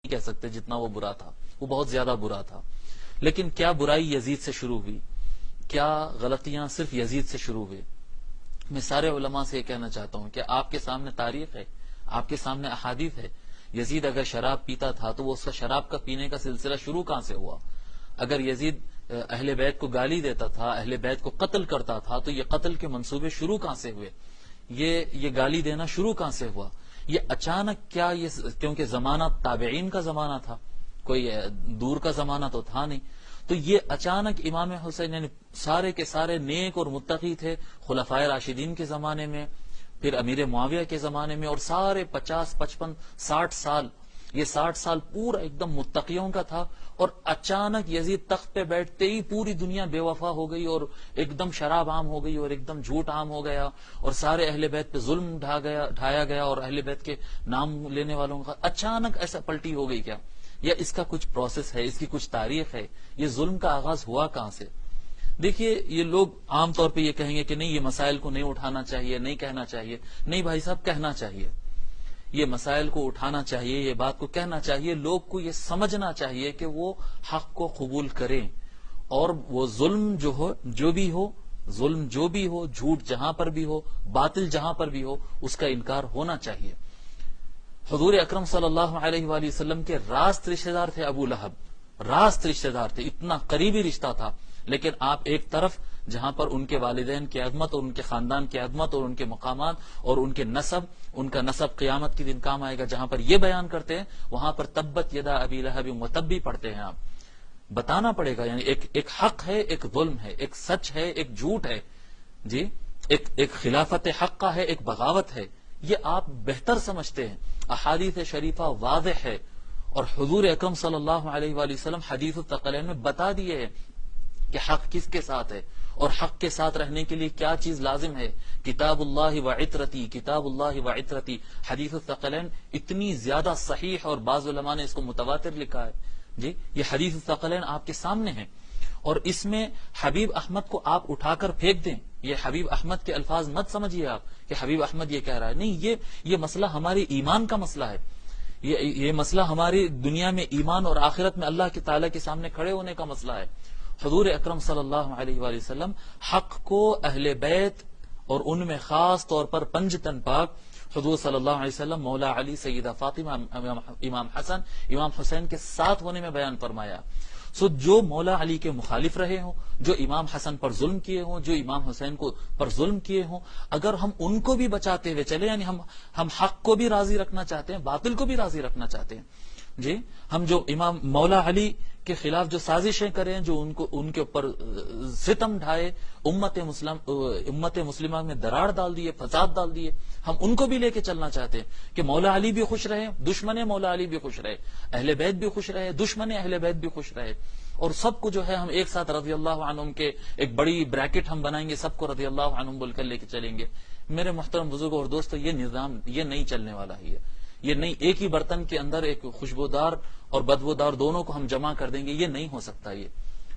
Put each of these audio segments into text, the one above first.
کہہ سکتے جتنا وہ برا تھا، وہ بہت زیادہ برا تھا. لیکن کیا برائی یزید سے شروع ہوئی؟ کیا غلطیاں صرف یزید سے شروع ہوئی؟ میں سارے علماء سے یہ کہنا چاہتا ہوں کہ آپ کے سامنے تاریخ ہے، آپ کے سامنے احادیث ہے. یزید اگر شراب پیتا تھا تو وہ اس کا شراب کا پینے کا سلسلہ شروع کہاں سے ہوا؟ اگر یزید اہل بیت کو گالی دیتا تھا، اہل بیت کو قتل کرتا تھا، تو یہ قتل کے منصوبے شروع کہاں سے ہوئے؟ یہ گالی دینا شروع کہاں سے ہوا؟ یہ اچانک کیا یہ کیونکہ زمانہ تابعین کا زمانہ تھا، کوئی دور کا زمانہ تو تھا نہیں، تو یہ اچانک امام حسین یعنی سارے کے سارے نیک اور متقی تھے خلفائے راشدین کے زمانے میں، پھر امیر معاویہ کے زمانے میں، اور سارے 50 55 60 سال، یہ 60 سال پورا ایک دم متقیوں کا تھا. اور اچانک یزید تخت پہ بیٹھتے ہی پوری دنیا بے وفا ہو گئی، اور ایک دم شراب عام ہو گئی، اور ایک دم جھوٹ عام ہو گیا، اور سارے اہل بیت پہ ظلم ڈھایا گیا، اور اہل بیت کے نام لینے والوں کا اچانک ایسا پلٹی ہو گئی کیا؟ یا اس کا کچھ پروسیس ہے، اس کی کچھ تاریخ ہے؟ یہ ظلم کا آغاز ہوا کہاں سے؟ دیکھیے، یہ لوگ عام طور پہ یہ کہیں گے کہ نہیں، یہ مسائل کو نہیں اٹھانا چاہیے، نہیں کہنا چاہیے. نہیں بھائی صاحب، کہنا چاہیے. یہ مسائل کو اٹھانا چاہیے، یہ بات کو کہنا چاہیے. لوگ کو یہ سمجھنا چاہیے کہ وہ حق کو قبول کریں، اور وہ ظلم جو بھی ہو، ظلم جو بھی ہو، جھوٹ جہاں پر بھی ہو، باطل جہاں پر بھی ہو، اس کا انکار ہونا چاہیے. حضور اکرم صلی اللہ علیہ وآلہ وسلم کے راست رشتہ دار تھے ابو لہب، راست رشتہ دار تھے، اتنا قریبی رشتہ تھا. لیکن آپ ایک طرف جہاں پر ان کے والدین کی عظمت اور ان کے خاندان کی عظمت اور ان کے مقامات اور ان کے نسب، ان کا نسب قیامت کے دن کام آئے گا، جہاں پر یہ بیان کرتے ہیں، وہاں پر تبت یدا ابی لہب وتب بھی پڑھتے ہیں. آپ بتانا پڑے گا، یعنی ایک حق ہے، ایک ظلم ہے، ایک سچ ہے، ایک جھوٹ ہے، جی، ایک خلافت حق کا ہے، ایک بغاوت ہے. یہ آپ بہتر سمجھتے ہیں. احادیث شریفہ واضح ہے، اور حضور اکرم صلی اللہ علیہ وآلہ وسلم حدیث الثقلین میں بتا دیے ہیں کہ حق کس کے ساتھ ہے، اور حق کے ساتھ رہنے کے لیے کیا چیز لازم ہے. کتاب اللہ و عطرتی، کتاب اللہ و عطرتی. حدیث الثقلین اتنی زیادہ صحیح، اور بعض علماء نے اس کو متواتر لکھا ہے. جی، یہ حدیث الثقلین آپ کے سامنے ہیں، اور اس میں حبیب احمد کو آپ اٹھا کر پھینک دیں. یہ حبیب احمد کے الفاظ مت سمجھیے آپ کہ حبیب احمد یہ کہہ رہا ہے. نہیں، یہ مسئلہ ہماری ایمان کا مسئلہ ہے. یہ مسئلہ ہماری دنیا میں ایمان اور آخرت میں اللہ کے تعالیٰ کے سامنے کھڑے ہونے کا مسئلہ ہے. حضور اکرم صلی اللہ علیہ وآلہ وسلم حق کو اہل بیت اور ان میں خاص طور پر پنجتن پاک حضور صلی اللہ علیہ وسلم، مولا علی، سیدہ فاطمہ، امام حسن، امام حسین کے ساتھ ہونے میں بیان فرمایا. جو مولا علی کے مخالف رہے ہوں، جو امام حسن پر ظلم کیے ہوں، جو امام حسین پر ظلم کیے ہوں، اگر ہم ان کو بھی بچاتے ہوئے چلے، یعنی ہم حق کو بھی راضی رکھنا چاہتے ہیں، باطل کو بھی راضی رکھنا چاہتے ہیں. جی، ہم جو امام مولا علی کے خلاف جو سازشیں کریں، جو ان کے اوپر ستم ڈھائے، امت مسلمہ میں دراڑ ڈال دیے، فساد ڈال دیے، ہم ان کو بھی لے کے چلنا چاہتے ہیں کہ مولا علی بھی خوش رہے، دشمن مولا علی بھی خوش رہے، اہل بیت بھی خوش رہے، دشمن اہل بیت بھی خوش رہے، اور سب کو جو ہے ہم ایک ساتھ رضی اللہ عنہم کے ایک بڑی بریکٹ ہم بنائیں گے، سب کو رضی اللہ عنہم بول کر لے کے چلیں گے. میرے محترم بزرگوں اور دوستو، یہ نظام یہ نہیں چلنے والا ہے. یہ نہیں، ایک ہی برتن کے اندر ایک خوشبودار اور بدبودار دونوں کو ہم جمع کر دیں گے، یہ نہیں ہو سکتا. یہ،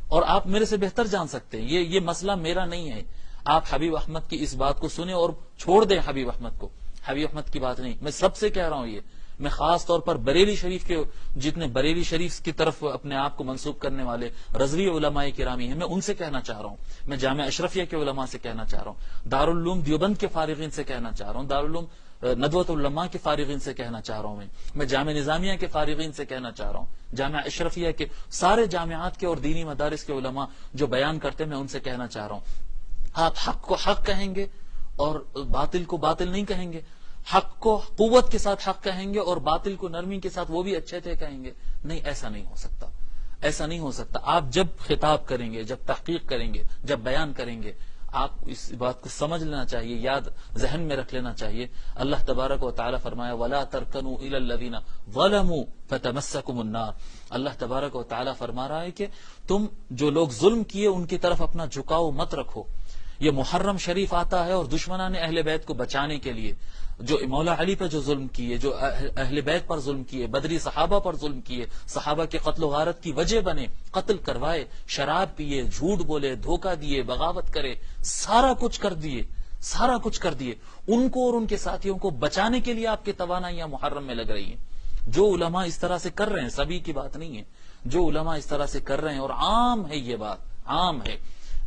اور آپ میرے سے بہتر جان سکتے ہیں، یہ مسئلہ میرا نہیں ہے. آپ حبیب احمد کی اس بات کو سنیں اور چھوڑ دیں حبیب احمد کو. حبیب احمد کی بات نہیں، میں سب سے کہہ رہا ہوں. میں خاص طور پر بریلی شریف کے جتنے بریلی شریف کی طرف اپنے آپ کو منسوب کرنے والے رضوی علماء کرامی ہیں، میں ان سے کہنا چاہ رہا ہوں. میں جامعہ اشرفیہ کے علماء سے کہنا چاہ رہا ہوں، دارالعلوم دیوبند کے فارغین سے کہنا چاہ رہا ہوں، دارالعلوم ندوۃ العلماء کے فارغین سے کہنا چاہ رہا ہوں. میں جامعہ نظامیہ کے فارغین سے کہنا چاہ رہا ہوں، جامعہ اشرفیہ کے سارے جامعات کے اور دینی مدارس کے علماء جو بیان کرتے ہیں، میں ان سے کہنا چاہ رہا ہوں. آپ حق کو حق کہیں گے اور باطل کو باطل نہیں کہیں گے. حق کو قوت کے ساتھ حق کہیں گے اور باطل کو نرمی کے ساتھ وہ بھی اچھے تھے کہیں گے. نہیں، ایسا نہیں ہو سکتا، ایسا نہیں ہو سکتا. آپ جب خطاب کریں گے، جب تحقیق کریں گے، جب بیان کریں گے، آپ اس بات کو سمجھ لینا چاہیے، یاد ذہن میں رکھ لینا چاہیے. اللہ تبارک و تعالی فرمایا وَلَا تَرْكَنُوا إِلَى الَّذِينَ ظَلَمُوا فَتَمَسَّكُمُ النَّارُ. اللہ تبارک و تعالی فرما رہا ہے کہ تم جو لوگ ظلم کیے ان کی طرف اپنا جھکاؤ مت رکھو. یہ محرم شریف آتا ہے اور دشمنان اہل بیت کو بچانے کے لیے، جو مولا علی پر جو ظلم کیے، جو اہل بیت پر ظلم کیے، بدری صحابہ پر ظلم کیے، صحابہ کے قتل و غارت کی وجہ بنے، قتل کروائے، شراب پیے، جھوٹ بولے، دھوکہ دیے، بغاوت کرے، سارا کچھ کر دیے، ان کو اور ان کے ساتھیوں کو بچانے کے لیے آپ کی توانائیاں محرم میں لگ رہی ہیں. جو علماء اس طرح سے کر رہے ہیں، سبھی کی بات نہیں ہے، جو علماء اس طرح سے کر رہے ہیں، اور عام ہے یہ بات، عام ہے،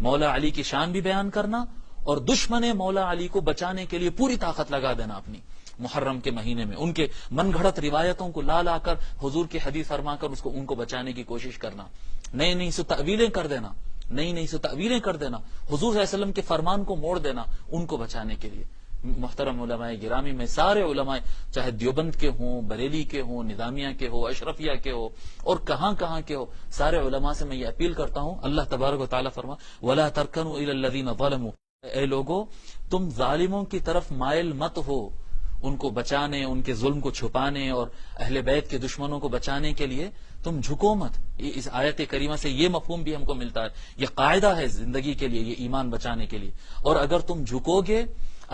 مولا علی کی شان بھی بیان کرنا اور دشمن مولا علی کو بچانے کے لیے پوری طاقت لگا دینا اپنی محرم کے مہینے میں، ان کے من گھڑت روایتوں کو لا کر حضور کی حدیث فرما کر ان کو بچانے کی کوشش کرنا، نئی سو تعویلیں کر دینا، نئی سو تعویلیں کر دینا، حضور صلی اللہ علیہ وسلم کے فرمان کو موڑ دینا ان کو بچانے کے لیے۔ محترم علماء گرامی، میں سارے علماء چاہے دیوبند کے ہوں، بریلی کے ہوں، نظامیہ کے ہو، اشرفیہ کے ہو، اور کہاں کے ہو، سارے علماء سے میں یہ اپیل کرتا ہوں، اللہ تبارک و تعالیٰ فرما وَلَا تَرْكَنُوا إِلَى الَّذِينَ ظَلَمُوا، اے لوگو تم ظالموں کی طرف مائل مت ہو، ان کو بچانے، ان کے ظلم کو چھپانے اور اہل بیت کے دشمنوں کو بچانے کے لیے تم جھکو مت۔ اس آیت کریمہ سے یہ مفہوم بھی ہم کو ملتا ہے، یہ قاعدہ ہے زندگی کے لیے، یہ ایمان بچانے کے لیے۔ اور اگر تم جھکو گے،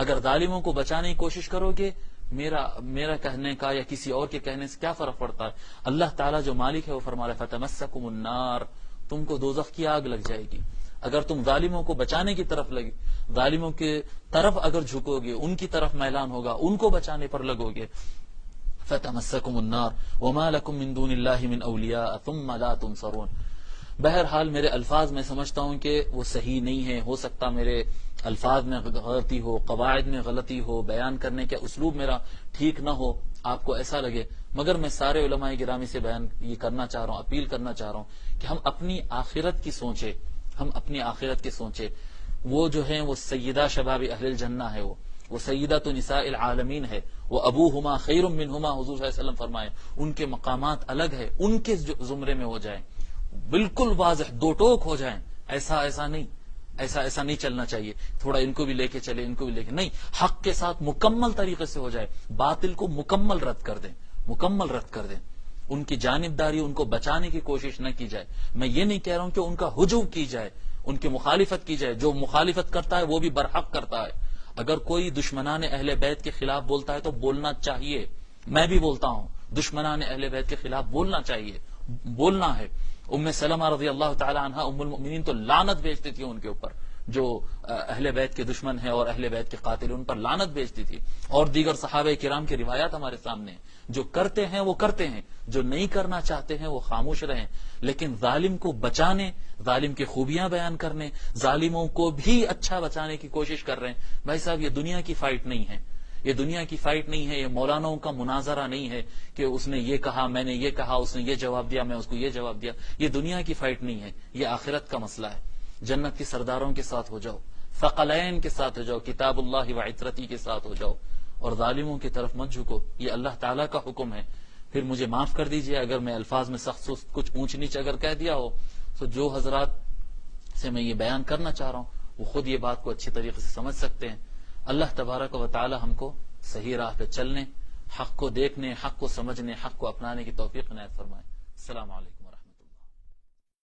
اگر ظالموں کو بچانے کی کوشش کرو گے، میرا کہنے کا یا کسی اور کے کہنے سے کیا فرق پڑتا ہے؟ اللہ تعالیٰ جو مالک ہے وہ فرما رہا ہے فَتَمَسَّكُمُ النَّارُ، تم کو دوزخ کی آگ لگ جائے گی۔ اگر تم ظالموں کو بچانے کی طرف لگے، ظالموں کی طرف اگر جھکو گے، ان کی طرف میلان ہوگا، ان کو بچانے پر لگو گے، فَتَمَسَّكُمُ النَّارُ وَمَا لَكُم مِّن دُونِ اللَّهِ مِنْ أَوْلِيَاءَ ثُمَّ لَا تُنصَرُونَ۔ بہرحال میرے الفاظ میں سمجھتا ہوں کہ وہ صحیح نہیں ہے، ہو سکتا میرے الفاظ میں غلطی ہو، قواعد میں غلطی ہو، بیان کرنے کا اسلوب میرا ٹھیک نہ ہو، آپ کو ایسا لگے، مگر میں سارے علماء گرامی سے بیان یہ کرنا چاہ رہا ہوں، اپیل کرنا چاہ رہا ہوں کہ ہم اپنی آخرت کی سوچیں، ہم اپنی آخرت کی سوچیں۔ وہ جو ہیں وہ سیدہ شباب اہل الجنہ ہے، وہ سیدۃ نساء العالمین ہے، وہ ابوہما خیر منہما، حضور صلی اللہ علیہ وسلم فرمائے، ان کے مقامات الگ ہے، ان کے زمرے میں ہو جائیں، بالکل واضح دو ٹوک ہو جائیں، ایسا نہیں چلنا چاہیے، تھوڑا ان کو بھی لے کے چلے، ان کو بھی لے کے نہیں، حق کے ساتھ مکمل طریقے سے ہو جائے، باطل کو مکمل رد کر دیں، ان کی جانبداری، ان کو بچانے کی کوشش نہ کی جائے۔ میں یہ نہیں کہہ رہا ہوں کہ ان کا ہجوم کی جائے، ان کی مخالفت کی جائے، جو مخالفت کرتا ہے وہ بھی برحق کرتا ہے۔ اگر کوئی دشمنان اہل بیت کے خلاف بولتا ہے تو بولنا چاہیے، میں بھی بولتا ہوں، دشمنان اہل بیت کے خلاف بولنا چاہیے، بولنا ہے۔ ام سلمہ رضی اللہ تعالی عنہ ام المؤمنین تو لعنت بھیجتی تھی ان کے اوپر، جو اہل بیت کے دشمن ہیں اور اہل بیت کے قاتل، ان پر لعنت بھیجتی تھی، اور دیگر صحابہ کرام کی روایات ہمارے سامنے ہیں۔ جو کرتے ہیں وہ کرتے ہیں، جو نہیں کرنا چاہتے ہیں وہ خاموش رہیں، لیکن ظالم کو بچانے، ظالم کی خوبیاں بیان کرنے، ظالموں کو بھی اچھا بچانے کی کوشش کر رہے ہیں۔ بھائی صاحب، یہ دنیا کی فائٹ نہیں ہے، یہ دنیا کی فائٹ نہیں ہے، یہ مولاناؤں کا مناظرہ نہیں ہے کہ اس نے یہ کہا، میں نے یہ کہا، اس نے یہ جواب دیا، میں اس کو یہ جواب دیا۔ یہ دنیا کی فائٹ نہیں ہے، یہ آخرت کا مسئلہ ہے۔ جنت کے سرداروں کے ساتھ ہو جاؤ، ثقلین کے ساتھ ہو جاؤ، کتاب اللہ و عترتی کے ساتھ ہو جاؤ، اور ظالموں کی طرف مت جھکو، یہ اللہ تعالیٰ کا حکم ہے۔ پھر مجھے معاف کر دیجئے اگر میں الفاظ میں سخت کچھ اونچ نیچ اگر کہہ دیا ہو، تو جو حضرات سے میں یہ بیان کرنا چاہ رہا ہوں وہ خود یہ بات کو اچھی طریقے سے سمجھ سکتے ہیں۔ اللہ تبارک و تعالی ہم کو صحیح راہ پہ چلنے، حق کو دیکھنے، حق کو سمجھنے، حق کو اپنانے کی توفیق عنایت فرمائے۔ السلام علیکم۔